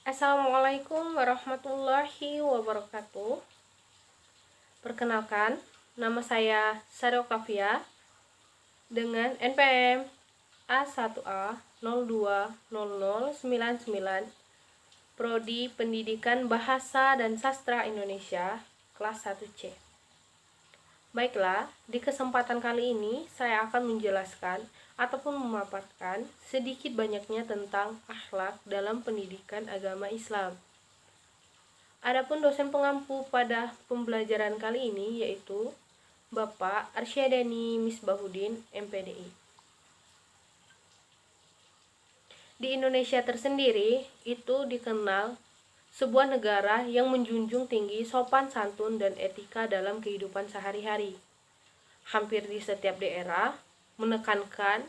Assalamualaikum warahmatullahi wabarakatuh. Perkenalkan, nama saya Sari Oktavia dengan NPM A1A020099, Prodi Pendidikan Bahasa dan Sastra Indonesia, kelas 1C. Baiklah, di kesempatan kali ini saya akan menjelaskan ataupun memaparkan sedikit banyaknya tentang akhlak dalam pendidikan agama Islam. Adapun dosen pengampu pada pembelajaran kali ini yaitu Bapak Arsyadani Misbahuddin, MPDI. Di Indonesia tersendiri itu dikenal sebuah negara yang menjunjung tinggi sopan santun dan etika dalam kehidupan sehari-hari. Hampir di setiap daerah menekankan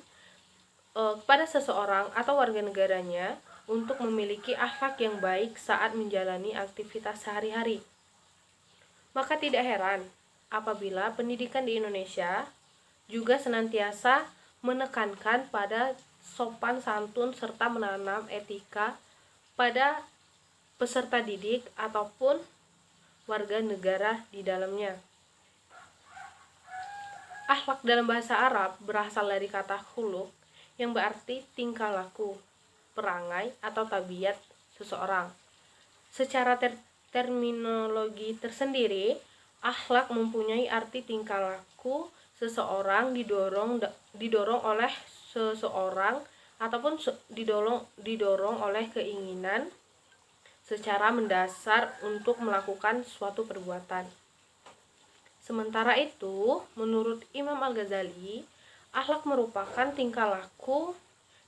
kepada seseorang atau warga negaranya untuk memiliki akhlak yang baik saat menjalani aktivitas sehari-hari. Maka tidak heran apabila pendidikan di Indonesia juga senantiasa menekankan pada sopan santun serta menanam etika pada peserta didik ataupun warga negara di dalamnya. Akhlak dalam bahasa Arab berasal dari kata khuluq yang berarti tingkah laku, perangai atau tabiat seseorang. Secara terminologi tersendiri, akhlak mempunyai arti tingkah laku seseorang didorong oleh seseorang ataupun didorong oleh keinginan secara mendasar untuk melakukan suatu perbuatan. Sementara itu, menurut Imam Al-Ghazali, akhlak merupakan tingkah laku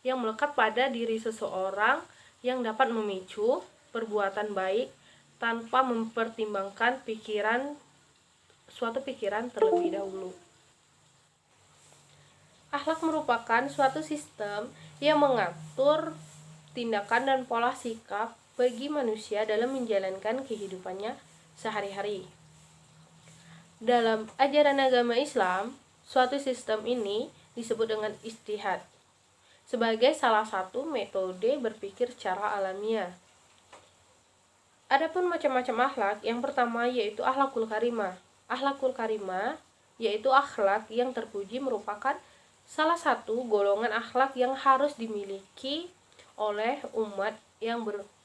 yang melekat pada diri seseorang yang dapat memicu perbuatan baik tanpa mempertimbangkan suatu pikiran terlebih dahulu. Akhlak merupakan suatu sistem yang mengatur tindakan dan pola sikap bagi manusia dalam menjalankan kehidupannya sehari-hari. Dalam ajaran agama Islam, suatu sistem ini disebut dengan ijtihad sebagai salah satu metode berpikir secara alamiah. Adapun macam-macam akhlak, yang pertama yaitu akhlakul karimah. Akhlakul karimah yaitu akhlak yang terpuji merupakan salah satu golongan akhlak yang harus dimiliki oleh umat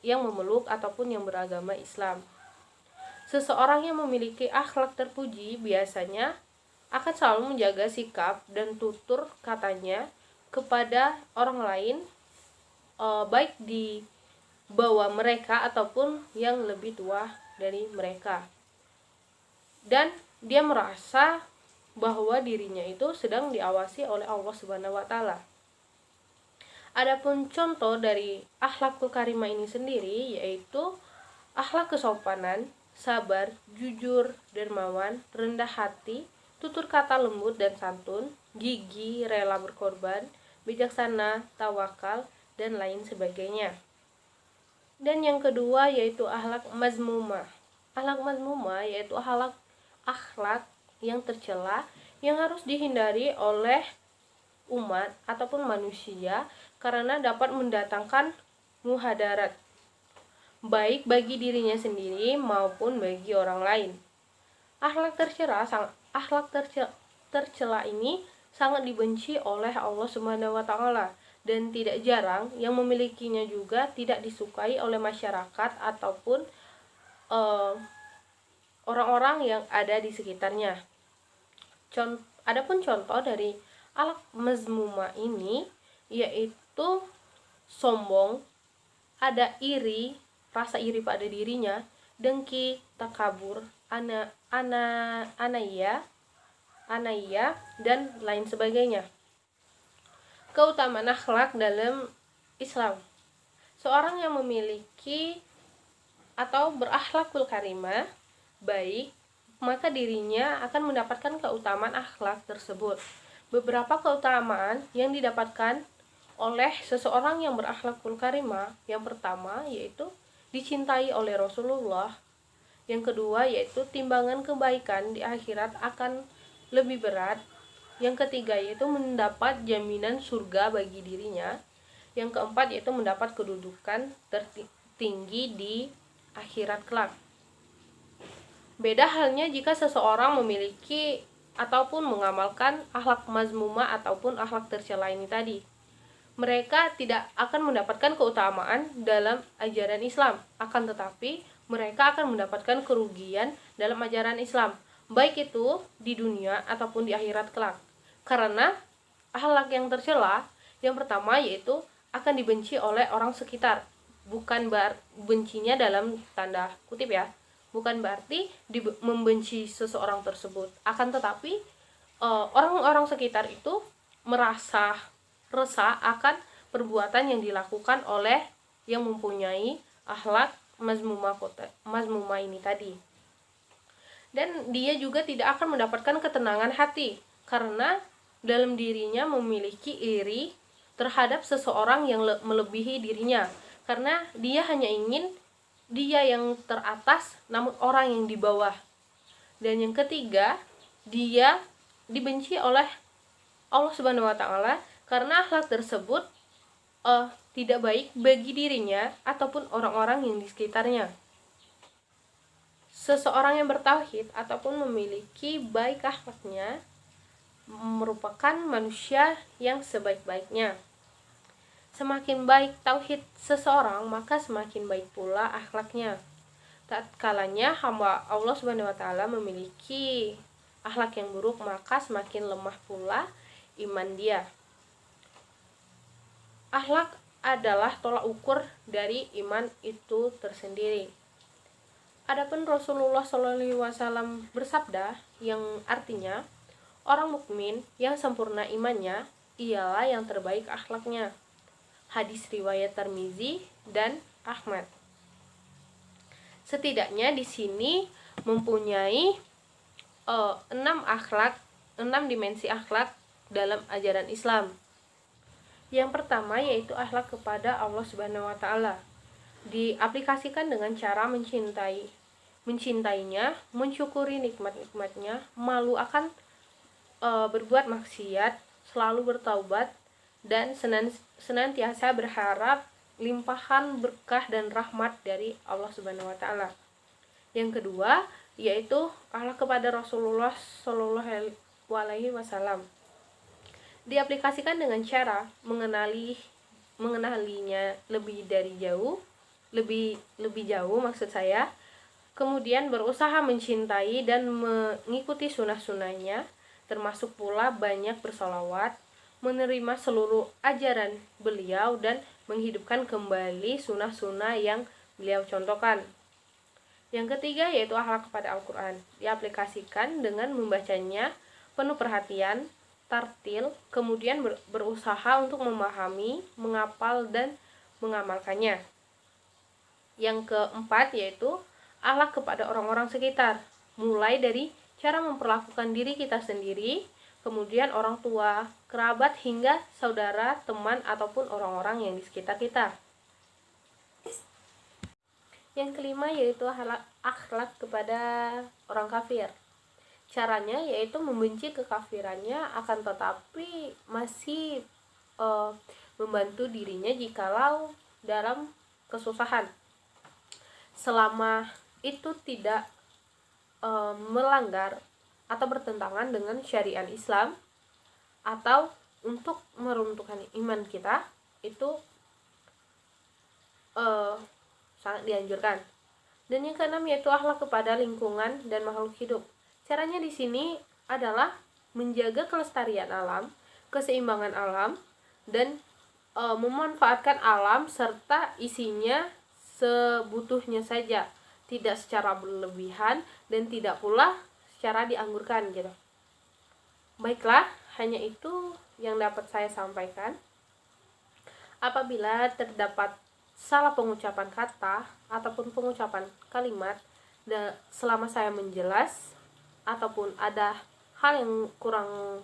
yang memeluk ataupun yang beragama Islam. Seseorang yang memiliki akhlak terpuji biasanya akan selalu menjaga sikap dan tutur katanya kepada orang lain, baik di bawah mereka ataupun yang lebih tua dari mereka. Dan dia merasa bahwa dirinya itu sedang diawasi oleh Allah Subhanahu wa taala. Adapun contoh dari akhlakul karimah ini sendiri yaitu akhlak kesopanan, sabar, jujur, dermawan, rendah hati, tutur kata lembut dan santun, gigih, rela berkorban, bijaksana, tawakal, dan lain sebagainya. Dan yang kedua yaitu akhlak mazmumah. Akhlak mazmumah yaitu akhlak yang tercela yang harus dihindari oleh umat ataupun manusia karena dapat mendatangkan muhadarat baik bagi dirinya sendiri maupun bagi orang lain. Akhlak tercela ini sangat dibenci oleh Allah Subhanahu wa taala dan tidak jarang yang memilikinya juga tidak disukai oleh masyarakat ataupun orang-orang yang ada di sekitarnya. Adapun contoh dari akhlak mazmumah ini yaitu sombong, ada iri, rasa iri pada dirinya, dengki, takabur, anaya, dan lain sebagainya. Keutamaan akhlak dalam Islam. Seorang yang memiliki atau berakhlakul karimah baik, maka dirinya akan mendapatkan keutamaan akhlak tersebut. Beberapa keutamaan yang didapatkan oleh seseorang yang berakhlakul karimah, yang pertama yaitu dicintai oleh Rasulullah. Yang kedua yaitu timbangan kebaikan di akhirat akan lebih berat. Yang ketiga yaitu mendapat jaminan surga bagi dirinya. Yang keempat yaitu mendapat kedudukan tinggi di akhirat kelak. Beda halnya jika seseorang memiliki ataupun mengamalkan akhlak mazmumah ataupun akhlak tercela ini tadi. Mereka tidak akan mendapatkan keutamaan dalam ajaran Islam, akan tetapi mereka akan mendapatkan kerugian dalam ajaran Islam, baik itu di dunia ataupun di akhirat kelak. Karena akhlak yang tercela yang pertama yaitu akan dibenci oleh orang sekitar. Bukan bencinya dalam tanda kutip ya, bukan berarti membenci seseorang tersebut, akan tetapi orang-orang sekitar itu merasa resah akan perbuatan yang dilakukan oleh yang mempunyai akhlak mazmumah ini tadi. Dan dia juga tidak akan mendapatkan ketenangan hati karena dalam dirinya memiliki iri terhadap seseorang yang melebihi dirinya, karena dia hanya ingin dia yang teratas namun orang yang di bawah. Dan yang ketiga, dia dibenci oleh Allah Subhanahu wa taala karena akhlak tersebut tidak baik bagi dirinya ataupun orang-orang yang di sekitarnya. Seseorang yang bertauhid ataupun memiliki baik akhlaknya merupakan manusia yang sebaik-baiknya. Semakin baik tauhid seseorang, maka semakin baik pula akhlaknya. Tatkalanya hamba Allah Subhanahu wa taala memiliki akhlak yang buruk, maka semakin lemah pula iman dia. Akhlak adalah tolak ukur dari iman itu tersendiri. Adapun Rasulullah SAW bersabda yang artinya orang mukmin yang sempurna imannya ialah yang terbaik akhlaknya. Hadis riwayat Tirmizi dan Ahmad. Setidaknya di sini mempunyai 6 dimensi akhlak dalam ajaran Islam. Yang pertama yaitu akhlak kepada Allah Subhanahu wa taala. Diaplikasikan dengan cara mencintainya, mensyukuri nikmat-nikmatnya, malu akan berbuat maksiat, selalu bertaubat, dan senantiasa berharap limpahan berkah dan rahmat dari Allah Subhanahu wa taala. Yang kedua yaitu akhlak kepada Rasulullah Shallallahu alaihi wasallam. Diaplikasikan dengan cara mengenalinya lebih jauh maksud saya. Kemudian berusaha mencintai dan mengikuti sunnah-sunnahnya, termasuk pula banyak bersolawat, menerima seluruh ajaran beliau dan menghidupkan kembali sunnah-sunnah yang beliau contohkan. Yang ketiga yaitu akhlak kepada Al-Quran. Diaplikasikan dengan membacanya penuh perhatian, tartil, kemudian berusaha untuk memahami, menghafal dan mengamalkannya. Yang keempat yaitu akhlak kepada orang-orang sekitar, mulai dari cara memperlakukan diri kita sendiri, kemudian orang tua, kerabat, hingga saudara, teman, ataupun orang-orang yang di sekitar kita. Yang kelima yaitu akhlak kepada orang kafir. Caranya yaitu membenci kekafirannya, akan tetapi masih membantu dirinya jikalau dalam kesusahan, selama itu tidak melanggar atau bertentangan dengan syariat Islam atau untuk meruntuhkan iman kita, itu sangat dianjurkan. Dan yang keenam yaitu akhlak kepada lingkungan dan makhluk hidup. Caranya di sini adalah menjaga kelestarian alam, keseimbangan alam, dan memanfaatkan alam serta isinya sebutuhnya saja, tidak secara berlebihan dan tidak pula secara dianggurkan gitu. Baiklah, hanya itu yang dapat saya sampaikan. Apabila terdapat salah pengucapan kata ataupun pengucapan kalimat selama saya menjelas, ataupun ada hal yang kurang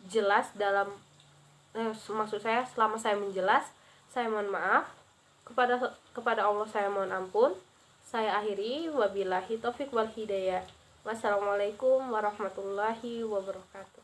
jelas dalam maksud saya selama saya menjelas, saya mohon maaf. Kepada Allah saya mohon ampun. Saya akhiri, wabillahi taufik wal hidayah. Wassalamualaikum warahmatullahi wabarakatuh.